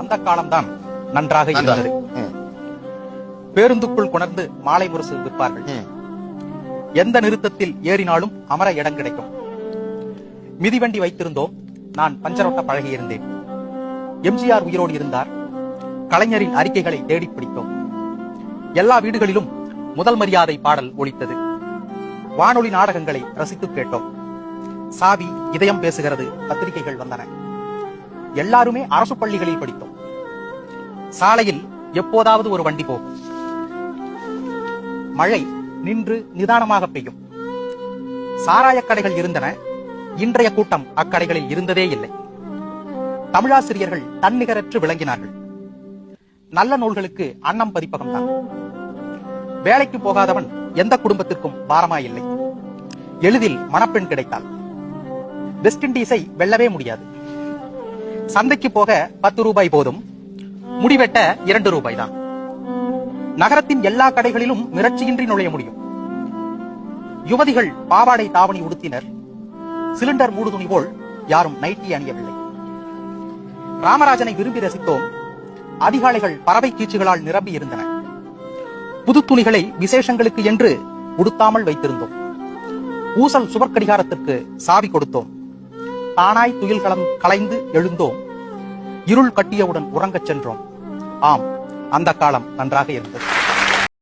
அந்த காலம்தான் நன்றாக இருந்தது. பேருந்துக்குள் கொணர்ந்து மாலை முரசு விற்பார்கள். எந்த நிறுத்தத்தில் ஏறினாலும் அமர இடம் கிடைக்கும். மிதிவண்டி வைத்திருந்தோம். நான் பஞ்சரோட்ட பழகியிருந்தேன். எம்ஜிஆர் உயிரோடு இருந்தார். கலைஞரின் அறிக்கைகளை தேடி பிடித்தோம். எல்லா வீடுகளிலும் முதல் மரியாதை பாடல் ஒலித்தது. வானொலி நாடகங்களை ரசித்து கேட்டோம். சாவி இதயம் பேசுகிறது பத்திரிகைகள் வந்தன. எல்லாருமே அரசு பள்ளிகளில் படித்தோம். சாலையில் எப்போதாவது ஒரு வண்டி போகும். மழை நின்று நிதானமாக பெய்யும். சாராய கடைகள் இருந்தன. இன்றைய கூட்டம் அக்கடைகளில் இருந்ததே இல்லை. தமிழாசிரியர்கள் தன்னிகரற்று விளங்கினார்கள். நல்ல நூல்களுக்கு அன்னம் பதிப்பகம்தான். வேலைக்கு போகாதவன் எந்த குடும்பத்திற்கும் பாரமாயில்லை. எளிதில் மணப்பெண் கிடைத்தாள். வெஸ்ட் இண்டீஸை வெல்லவே முடியாது. சந்தைக்கு போக 10 ரூபாய் போதும். முடிவெட்ட 2 ரூபாய் தான். நகரத்தின் எல்லா கடைகளிலும் மிரட்சியின்றி நுழைய முடியும். யுவதிகள் பாவாடை தாவணி உடுத்தினர். சிலிண்டர் மூடு துணி போல் யாரும் நைட்டி அணியவில்லை. ராமராஜனை விரும்பி ரசித்தோம். அதிகாலைகள் பறவை கீச்சுகளால் நிரம்பி இருந்தன. புது துணிகளை விசேஷங்களுக்கு என்று உடுத்தாமல் வைத்திருந்தோம். ஊசல் சுவர்க்கடிகாரத்திற்கு சாவி கொடுத்தோம். தானாய் துயில் கலைந்து எழுந்தோம். இருள் கட்டியவுடன் உறங்கச் சென்றோம். ஆம், அந்த காலம் நன்றாக இருந்தது.